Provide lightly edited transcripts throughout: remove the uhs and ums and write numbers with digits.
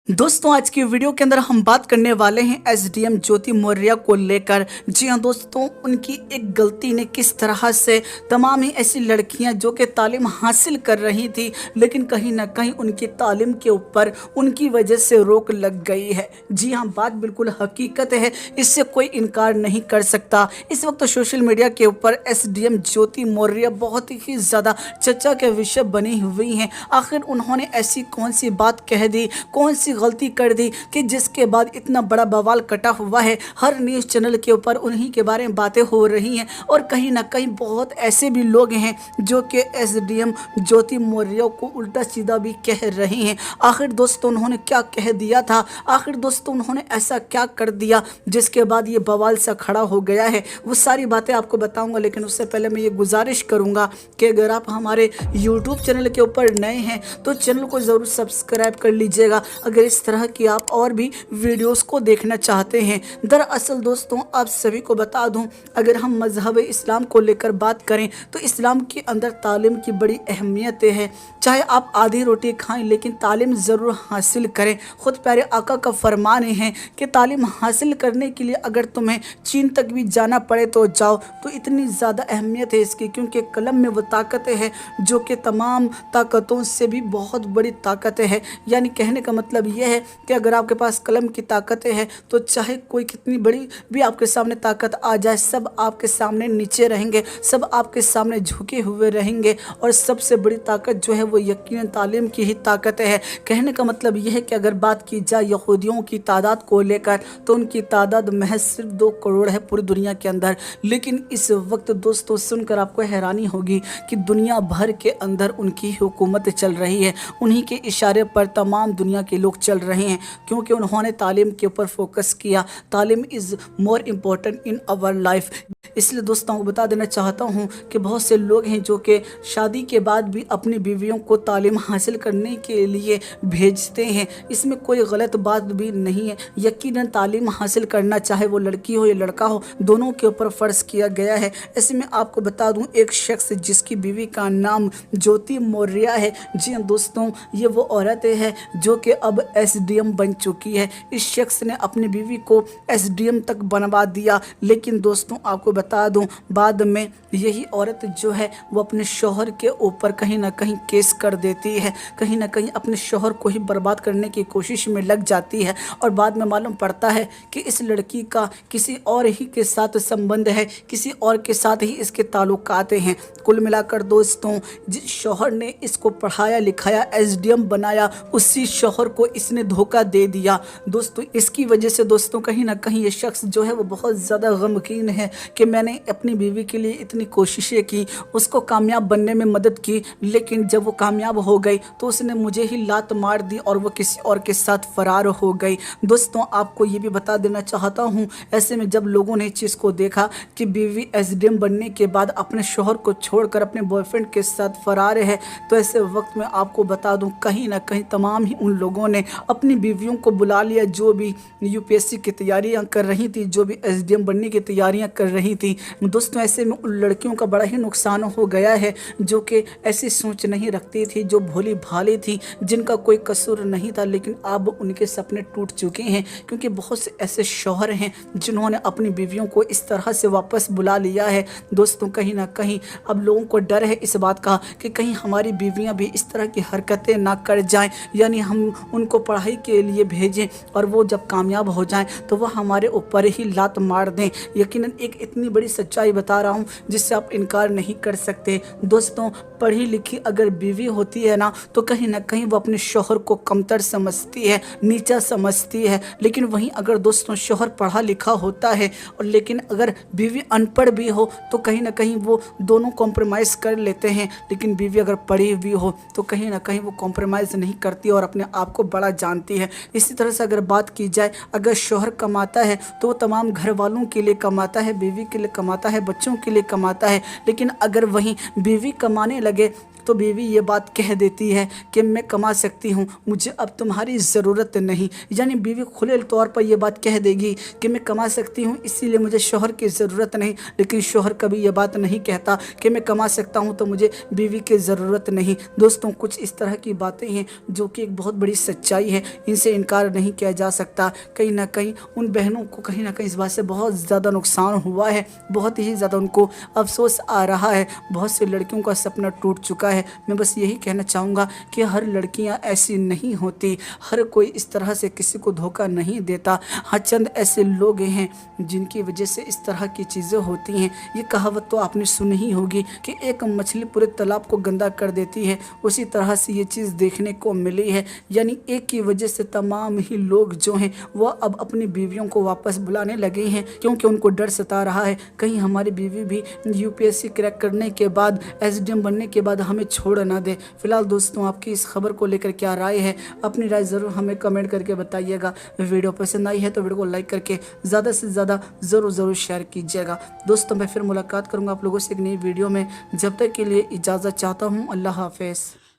दोस्तों आज की वीडियो के अंदर हम बात करने वाले हैं एसडीएम ज्योति मौर्य को लेकर। जी हाँ दोस्तों, उनकी एक गलती ने किस तरह से तमाम ही ऐसी लड़कियां जो कि तालीम हासिल कर रही थी, लेकिन कहीं ना कहीं उनकी तालीम के ऊपर उनकी वजह से रोक लग गई है। जी हाँ, बात बिल्कुल हकीकत है, इससे कोई इनकार नहीं कर सकता। इस वक्त सोशल मीडिया के ऊपर एसडीएम ज्योति मौर्य बहुत ही ज़्यादा चर्चा के विषय बनी हुई हैं। आखिर उन्होंने ऐसी कौन सी बात कह दी, कौन सी गलती कर दी कि जिसके बाद इतना बड़ा बवाल कटा हुआ है। हर न्यूज़ चैनल के ऊपर उन्हीं के बारे में बातें हो रही हैं और कहीं ना कहीं बहुत ऐसे भी लोग हैं जो कि एसडीएम ज्योति मौर्य को उल्टा सीधा भी कह रहे हैं। आखिर दोस्तों उन्होंने क्या कह दिया था, आखिर दोस्तों उन्होंने ऐसा क्या कर दिया जिसके बाद ये बवाल सा खड़ा हो गया है, वो सारी बातें आपको बताऊंगा। लेकिन उससे पहले मैं ये गुजारिश करूंगा कि अगर आप हमारे यूट्यूब चैनल के ऊपर नए हैं तो चैनल को ज़रूर सब्सक्राइब कर लीजिएगा अगर इस तरह की आप और भी वीडियोस को देखना चाहते हैं। दरअसल दोस्तों आप सभी को बता दूं, अगर हम मजहब इस्लाम को लेकर बात करें तो इस्लाम के अंदर तालीम की बड़ी अहमियत है। चाहे आप आधी रोटी खाएं लेकिन तालीम ज़रूर हासिल करें। खुद प्यारे आका का फरमान है कि तालीम हासिल करने के लिए अगर तुम्हें चीन तक भी जाना पड़े तो जाओ। तो इतनी ज़्यादा अहमियत है इसकी, क्योंकि कलम में वो ताकत है जो कि तमाम ताकतों से भी बहुत बड़ी ताकत है। यानी कहने का मतलब यह है कि अगर आपके पास कलम की ताकत है तो चाहे कोई कितनी बड़ी भी आपके सामने ताकत आ जाए, सब आपके सामने नीचे रहेंगे, सब आपके सामने झुके हुए रहेंगे। और सबसे बड़ी ताकत जो है वो यकीनन तालीम की ही ताकत है। कहने का मतलब यह है कि अगर बात की जाए यहूदियों की तादाद को लेकर तो उनकी तादाद महज सिर्फ 2 करोड़ है पूरी दुनिया के अंदर। लेकिन इस वक्त दोस्तों सुनकर आपको हैरानी होगी कि दुनिया भर के अंदर उनकी हुकूमत चल रही है। उन्हीं के इशारे पर तमाम दुनिया के लोग चल रहे हैं, क्योंकि उन्होंने तालीम के ऊपर फोकस किया। तालीम is more important in our life. इसलिए दोस्तों को बता देना चाहता हूं कि बहुत से लोग हैं जो कि शादी के बाद भी अपनी बीवियों को तालीम हासिल करने के लिए भेजते हैं। इसमें कोई गलत बात भी नहीं है। यकीनन तालीम हासिल करना चाहे वो लड़की हो या लड़का हो, दोनों के ऊपर फ़र्ज़ किया गया है। ऐसे में आपको बता दूं, एक शख्स जिसकी बीवी का नाम ज्योति मौर्य है, जी हाँ दोस्तों, ये वो औरत है जो कि अब एसडीएम बन चुकी है। इस शख्स ने अपनी बीवी को एसडीएम तक बनवा दिया। लेकिन दोस्तों आपको बता दूं, बाद में यही औरत जो है वो अपने शौहर के ऊपर कहीं ना कहीं केस कर देती है, कहीं ना कहीं अपने शौहर को ही बर्बाद करने की कोशिश में लग जाती है। और बाद में मालूम पड़ता है कि इस लड़की का किसी और ही के साथ संबंध है, किसी और के साथ ही इसके ताल्लुकात हैं। कुल मिलाकर दोस्तों, जिस शौहर ने इसको पढ़ाया लिखाया, एसडीएम बनाया, उसी शौहर को इसने धोखा दे दिया। दोस्तों इसकी वजह से दोस्तों कहीं ना कहीं ये शख्स जो है वो बहुत ज़्यादा गमगीन है कि मैंने अपनी बीवी के लिए इतनी कोशिशें की, उसको कामयाब बनने में मदद की, लेकिन जब वो कामयाब हो गई तो उसने मुझे ही लात मार दी और वो किसी और के साथ फरार हो गई। दोस्तों आपको ये भी बता देना चाहता हूँ, ऐसे में जब लोगों ने इस चीज़ को देखा कि बीवी एसडीएम बनने के बाद अपने शौहर को छोड़कर अपने बॉयफ्रेंड के साथ फरार है, तो ऐसे वक्त में आपको बता दूँ कहीं ना कहीं तमाम ही उन लोगों ने अपनी बीवियों को बुला लिया जो भी यूपीएससी की तैयारियां कर रही थी, जो भी एसडीएम बनने की तैयारियां कर रही थी। दोस्तों ऐसे में उन लड़कियों का बड़ा ही नुकसान हो गया है जो कि ऐसी सोच नहीं रखती थी, जो भोली भाली थी, जिनका कोई कसूर नहीं था, लेकिन अब उनके सपने टूट चुके हैं। क्योंकि बहुत से ऐसे शौहर हैं जिन्होंने अपनी बीवियों को इस तरह से वापस बुला लिया है। दोस्तों कहीं ना कहीं अब लोगों को डर है इस बात का कि कहीं हमारी बीवियाँ भी इस तरह की हरकतें ना कर जाएं, यानी हम उनको पढ़ाई के लिए भेजें और वो जब कामयाब हो जाएं तो वह हमारे ऊपर ही लात मार दें। यकीनन एक इतनी बड़ी सच्चाई बता रहा हूं जिससे आप इनकार नहीं कर सकते। दोस्तों पढ़ी लिखी अगर बीवी होती है ना तो कहीं ना कहीं वो अपने शौहर को कमतर समझती है, नीचा समझती है। लेकिन वहीं अगर दोस्तों शौहर पढ़ा लिखा होता है और लेकिन अगर बीवी अनपढ़ भी हो तो कहीं ना कहीं वो दोनों कॉम्प्रोमाइज़ कर लेते हैं। लेकिन बीवी अगर पढ़ी हुई हो तो कहीं ना कहीं वो कॉम्प्रोमाइज़ नहीं करती और अपने आप को बड़ा जानती है। इसी तरह से अगर बात की जाए, अगर शौहर कमाता है तो वो तमाम घर वालों के लिए कमाता है, बीवी के लिए कमाता है, बच्चों के लिए कमाता है। लेकिन अगर वहीं बीवी कमाने लगे تو بیوی یہ بات کہہ دیتی ہے کہ میں کما سکتی ہوں، مجھے اب تمہاری ضرورت نہیں۔ یعنی بیوی کھلے طور پر یہ بات کہہ دے گی کہ میں کما سکتی ہوں اسی لیے مجھے شوہر کی ضرورت نہیں، لیکن شوہر کبھی یہ بات نہیں کہتا کہ میں کما سکتا ہوں تو مجھے بیوی کی ضرورت نہیں۔ دوستوں کچھ اس طرح کی باتیں ہیں جو کہ ایک بہت بڑی سچائی ہے، ان سے انکار نہیں کیا جا سکتا۔ کہیں نہ کہیں ان بہنوں کو کہیں نہ کہیں اس بات سے بہت زیادہ نقصان ہوا ہے، بہت ہی زیادہ ان کو افسوس آ رہا ہے، بہت سے لڑکیوں کا سپنا ٹوٹ چکا ہے۔ میں بس یہی کہنا چاہوں گا کہ ہر لڑکیاں ایسی نہیں ہوتی، ہر کوئی اس طرح سے کسی کو دھوکہ نہیں دیتا۔ ہاں چند ایسے لوگ ہیں جن کی وجہ سے اس طرح کی چیزیں ہوتی ہیں۔ یہ کہاوت تو آپ نے سنی ہی ہوگی کہ ایک مچھلی پورے تالاب کو گندا کر دیتی ہے، اسی طرح سے یہ چیز دیکھنے کو ملی ہے۔ یعنی ایک کی وجہ سے تمام ہی لوگ جو ہیں وہ اب اپنی بیویوں کو واپس بلانے لگے ہیں، کیونکہ ان کو ڈر ستا رہا ہے کہیں ہماری بیوی بھی UPSC کریک کرنے کے بعد SDM بننے کے بعد ہمیں چھوڑ نہ دے۔ فی الحال دوستوں آپ کی اس خبر کو لے کر کیا رائے ہے؟ اپنی رائے ضرور ہمیں کمنٹ کر کے بتائیے گا۔ ویڈیو پسند آئی ہے تو ویڈیو کو لائک کر کے زیادہ سے زیادہ ضرور شیئر کیجیے گا۔ دوستوں میں پھر ملاقات کروں گا آپ لوگوں سے ایک نئی ویڈیو میں، جب تک کے لیے اجازت چاہتا ہوں، اللہ حافظ۔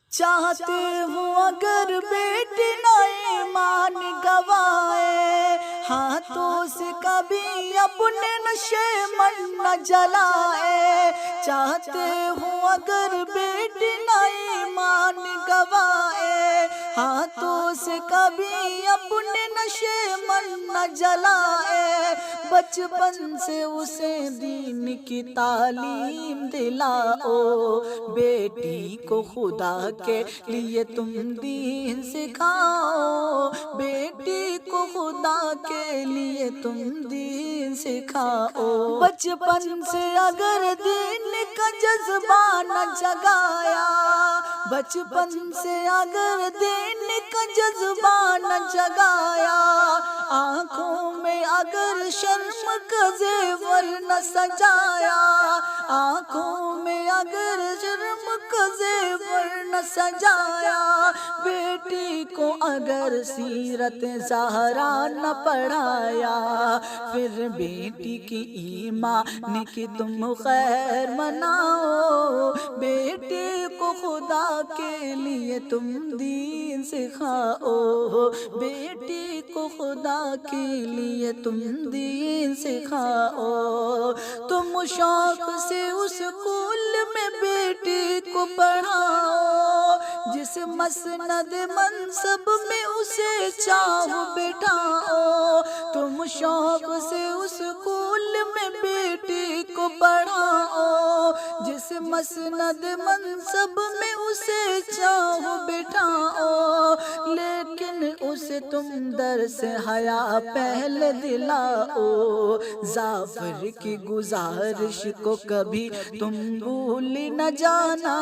چاہتے ہوں اگر بیٹی نہ ایمان گوائے، ہاتھوں سے کبھی اپنے نشے من نہ جلائے۔ چاہتے ہوں اگر بیٹی نہ ایمان گوائے، ہاتھوں سے کبھی اپنے نشے من نہ جلائے۔ بچپن سے اسے دین کی تعلیم دلاؤ، بیٹی کو خدا کے لیے تم دین سکھاؤ، بیٹی کو خدا کے لیے تم دین سکھاؤ۔ بچپن سے اگر دین کا جذبہ نہ جگایا، بچپن سے اگر دین کا جذبہ نہ جگایا، آنکھوں میں اگر شرم کا زیور نہ سجایا، آنکھوں میں اگر شرم کا زیور نہ سجایا، بیٹی کو اگر سیرت زہرا نہ پڑھایا، پھر بیٹی کی ایمان کی تم خیر مناؤ، بیٹی کو خدا کے لیے تم دین سکھاؤ، بیٹی کو خدا کے لیے تم دین سکھاؤ۔ تم شوق سے اسکول میں بیٹی کو پڑھاؤ، جس مسند منصب میں اسے چاہو بٹھاؤ۔ تم شوق سے اسکول میں بیٹی کو پڑھاؤ، جس مسند منصب میں اسے چاہو بٹھاؤ، لیکن اسے تم درس حیا پہلے دلاؤ۔ ظفر کی گزارش کو کبھی تم بھول نہ جانا،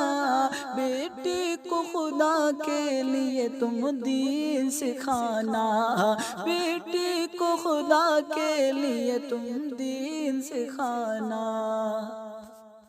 بیٹی کو خدا کے لیے تم دین سکھانا، بیٹی کو خدا کے لیے تم دین سکھانا۔